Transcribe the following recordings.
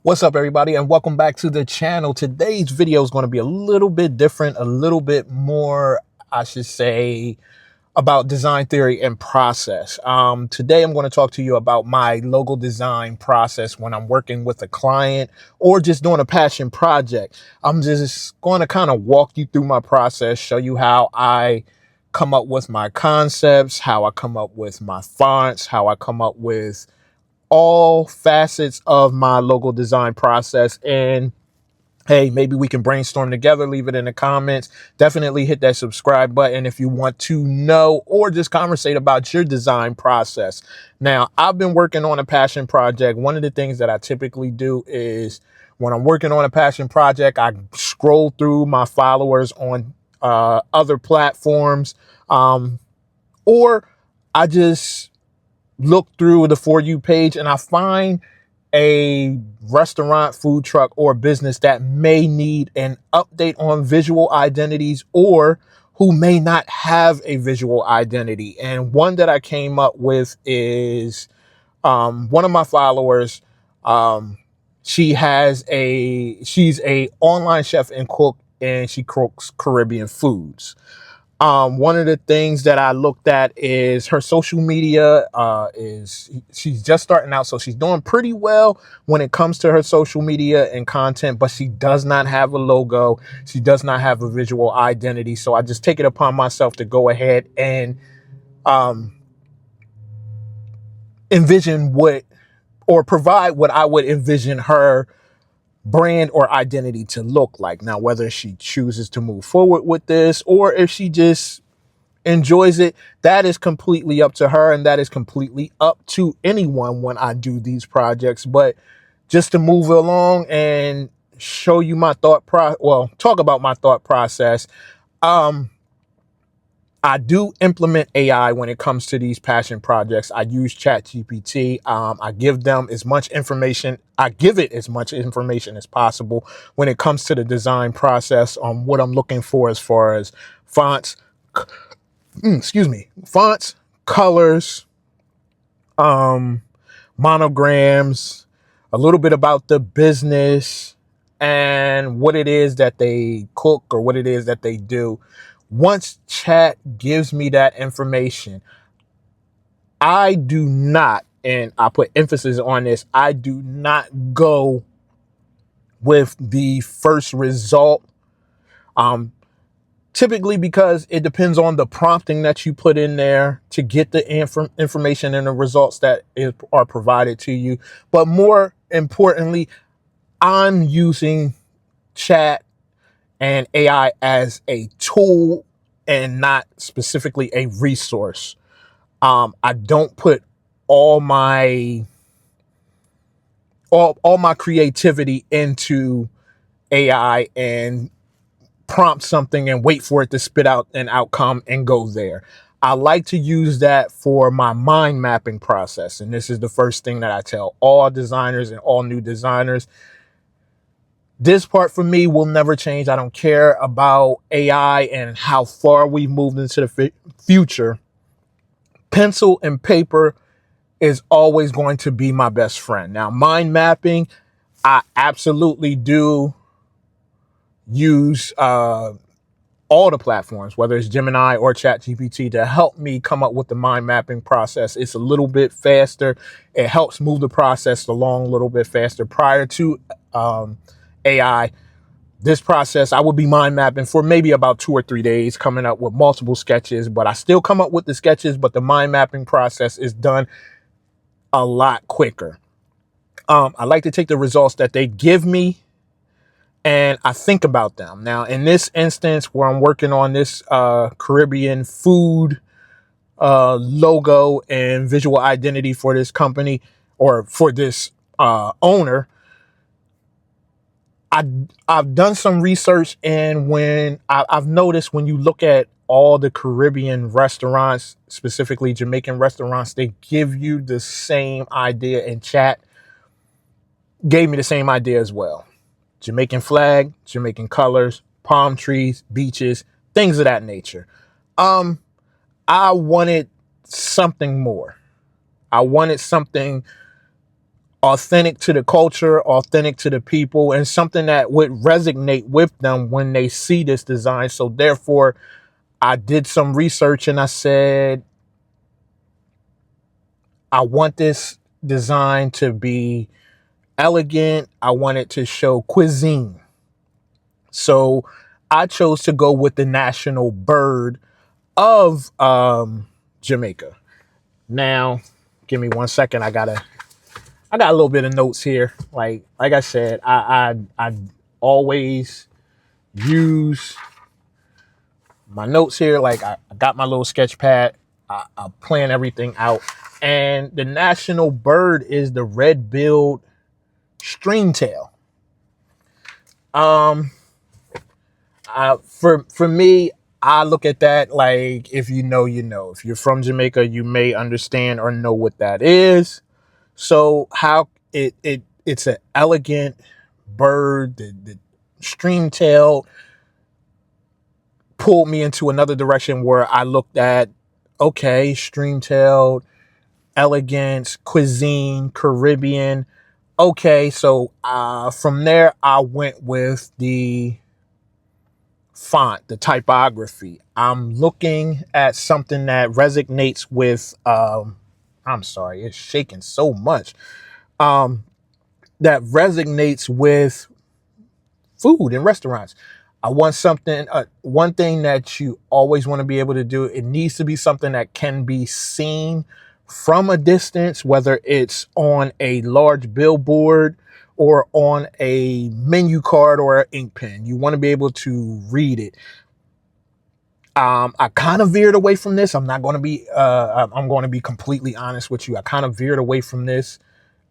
What's up, everybody, and welcome back to the channel. Today's video is going to be a little bit different, a little bit more, I should say, about design theory and process. Today, I'm going to talk to you about my logo design process when I'm working with a client or just doing a passion project. I'm just going to kind of walk you through my process, show you how I come up with my concepts, how I come up with my fonts, how I come up with all facets of my logo design process. And hey, maybe we can brainstorm together. Leave it in the comments. Definitely hit that subscribe button if you want to know or just conversate about your design process. Now, I've been working on a passion project. One of the things that I typically do is when I'm working on a passion project, I scroll through my followers on other platforms, or I just look through the For You page and I find a restaurant, food truck, or business that may need an update on visual identities or who may not have a visual identity. And one that I came up with is one of my followers. Um, she's a online chef and cook, and she cooks Caribbean foods. One of the things that I looked at is her social media. Is she's just starting out, so she's doing pretty well when it comes to her social media and content, but she does not have a logo. She does not have a visual identity. So I just take it upon myself to go ahead and um, envision what or provide what I would envision her brand or identity to look like. Now, whether she chooses to move forward with this or if she just enjoys it, that is completely up to her, and that is completely up to anyone when I do these projects. But just to move along and show you my talk about my thought process. um I do implement AI when it comes to these passion projects. I use ChatGPT. I give them as much information. I give it as much information as possible when it comes to the design process on what I'm looking for as far as fonts, fonts, colors, um, monograms, a little bit about the business and what it is that they cook or what it is that they do. Once chat gives me that information, I do not, and I put emphasis on this, I do not go with the first result. Um, Typically because it depends on the prompting that you put in there to get the information and the results that are provided to you. But more importantly, I'm using chat and AI as a tool and not specifically a resource. I don't put all my all my creativity into AI and prompt something and wait for it to spit out an outcome and go there. I like to use that for my mind mapping process. And this is the first thing that I tell all designers and all new designers. This part for me will never change. I don't care about AI and how far we've moved into the future. Pencil and paper is always going to be my best friend. Now, mind mapping, I absolutely do use all the platforms, whether it's Gemini or ChatGPT, to help me come up with the mind mapping process. It's a little bit faster. It helps move the process along a little bit faster. Prior to AI, this process, I would be mind mapping for maybe about 2 or 3 days, coming up with multiple sketches, but I still come up with the sketches, but the mind mapping process is done a lot quicker. I like to take the results that they give me and I think about them. Now, in this instance where I'm working on this Caribbean food logo and visual identity for this company or for this owner, I've done some research, and I've noticed when you look at all the Caribbean restaurants, specifically Jamaican restaurants, they give you the same idea, and chat gave me the same idea as well. Jamaican flag, Jamaican colors, palm trees, beaches, things of that nature. Um, I wanted something more. I wanted something authentic to the culture, authentic to the people, and something that would resonate with them when they see this design. So therefore, I did some research and I said, I want this design to be elegant. I want it to show cuisine. So I chose to go with the national bird of Jamaica. Now, give me 1 second. I got a little bit of notes here. Like I said, I always use my notes here. Like I got my little sketch pad. I plan everything out. And the national bird is the red-billed streamtail. For me, I look at that like, if you know, you know. If you're from Jamaica, you may understand or know what that is. So how it's an elegant bird. The streamtail pulled me into another direction where I looked at, okay, streamtail, elegance, cuisine, Caribbean. Okay, so from there I went with the font, the typography. I'm looking at something that resonates with I'm sorry, it's shaking so much. That resonates with food in restaurants. I want something, one thing that you always want to be able to do, it needs to be something that can be seen from a distance, whether it's on a large billboard or on a menu card or an ink pen. You want to be able to read it. I kind of veered away from this. I'm not going to be, I'm going to be completely honest with you. I kind of veered away from this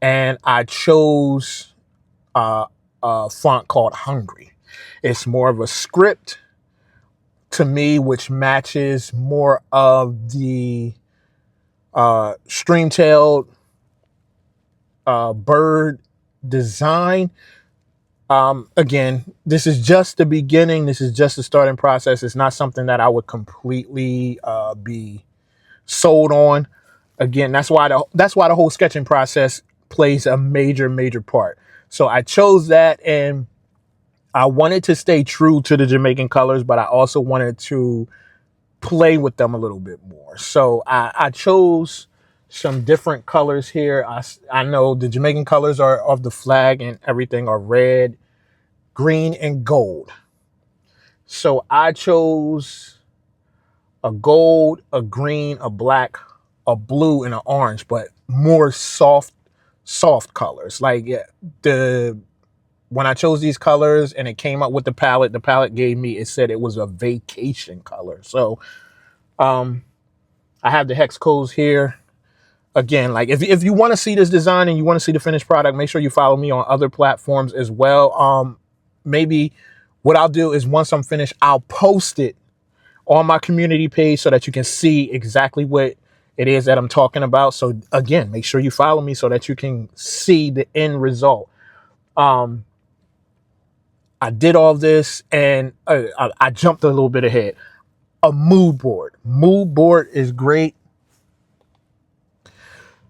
and I chose a font called Hungry. It's more of a script to me, which matches more of the stream-tailed bird design. Again, this is just the beginning. This is just the starting process. It's not something that I would completely be sold on. Again, that's why the whole sketching process plays a major part. So I chose that, and I wanted to stay true to the Jamaican colors, but I also wanted to play with them a little bit more. So I chose some different colors here. I know the Jamaican colors are of the flag and everything are red, green, and gold. So I chose a gold, a green, a black, a blue, and an orange, but more soft colors. Like when I chose these colors and it came up with the palette gave me, it said it was a vacation color. So I have the hex codes here. Again, like if you want to see this design and you want to see the finished product, make sure you follow me on other platforms as well. Maybe what I'll do is once I'm finished, I'll post it on my community page so that you can see exactly what it is that I'm talking about. So again, make sure you follow me so that you can see the end result. I did all this and I jumped a little bit ahead. A mood board. Mood board is great.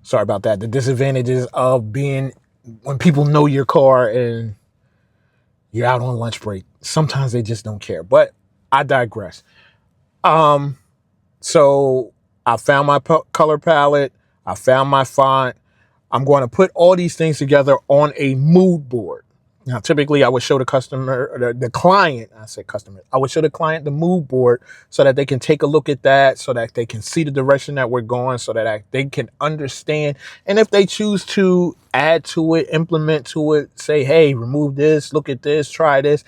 Sorry about that. The disadvantages of being when people know your car and you're out on lunch break. Sometimes they just don't care, but I digress. So I found my color palette. I found my font. I'm going to put all these things together on a mood board. Now, typically I would show the customer, the client, I said customer, I would show the client the mood board so that they can take a look at that, so that they can see the direction that we're going, so that they can understand. And if they choose to add to it, implement to it, say, hey, remove this, look at this, try this.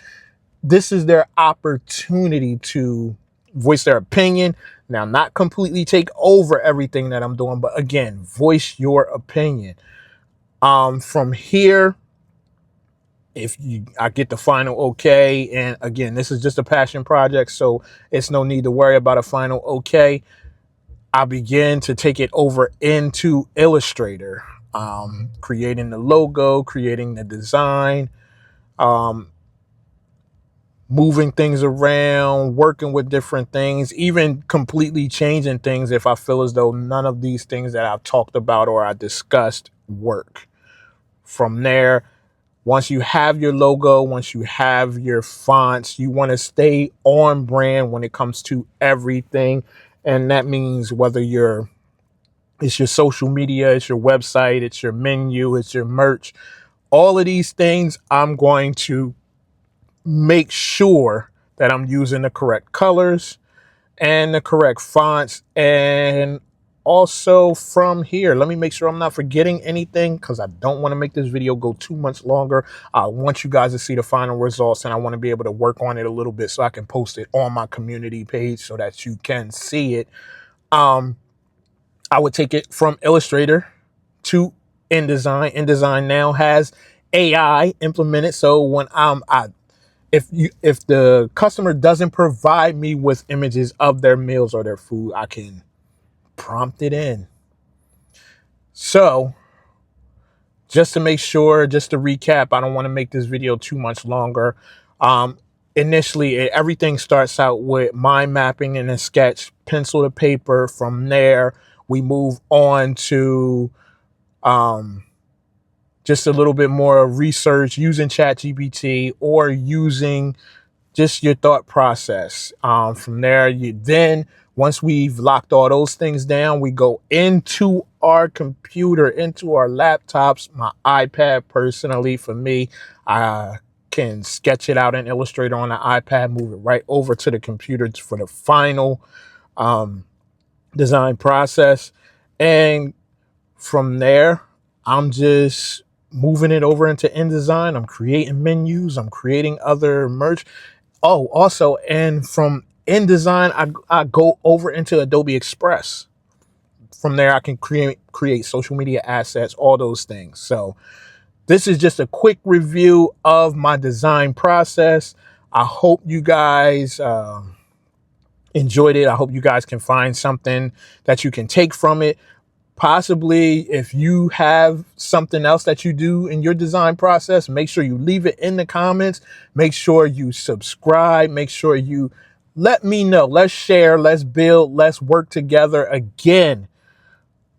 This is their opportunity to voice their opinion. Now, not completely take over everything that I'm doing, but again, voice your opinion. From here, I get the final okay, and again, this is just a passion project, so it's no need to worry about a final okay. I begin to take it over into Illustrator, creating the logo, creating the design, moving things around, working with different things, even completely changing things if I feel as though none of these things that I've talked about or I discussed work. From there, once you have your logo, once you have your fonts, you want to stay on brand when it comes to everything. And that means whether it's your social media, it's your website, it's your menu, it's your merch, all of these things, I'm going to make sure that I'm using the correct colors and the correct fonts. And also from here, let me make sure I'm not forgetting anything, because I don't want to make this video go too much longer. I want you guys to see the final results, and I want to be able to work on it a little bit so I can post it on my community page so that you can see it. I would take it from Illustrator to InDesign. InDesign now has AI implemented, so when if the customer doesn't provide me with images of their meals or their food, I can prompt it in. So just to make sure, just to recap, I don't want to make this video too much longer. Initially, everything starts out with mind mapping and a sketch, pencil to paper. From there, we move on to just a little bit more research using ChatGPT or using just your thought process. From there, once we've locked all those things down, we go into our computer, into our laptops, my iPad. Personally, for me, I can sketch it out in Illustrator on the iPad, move it right over to the computer for the final design process. And from there, I'm just moving it over into InDesign. I'm creating menus. I'm creating other merch. Oh, also, and from InDesign, I go over into Adobe Express. From there, I can create social media assets, all those things. So this is just a quick review of my design process. I hope you guys enjoyed it. I hope you guys can find something that you can take from it. Possibly, if you have something else that you do in your design process, make sure you leave it in the comments. Make sure you subscribe. Make sure you let me know. Let's share. Let's build. Let's work together. Again,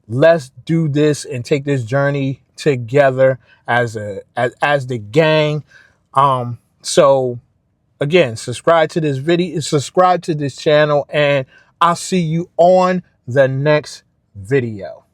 let's do this and take this journey together as the gang. So again, subscribe to this video, subscribe to this channel, and I'll see you on the next video.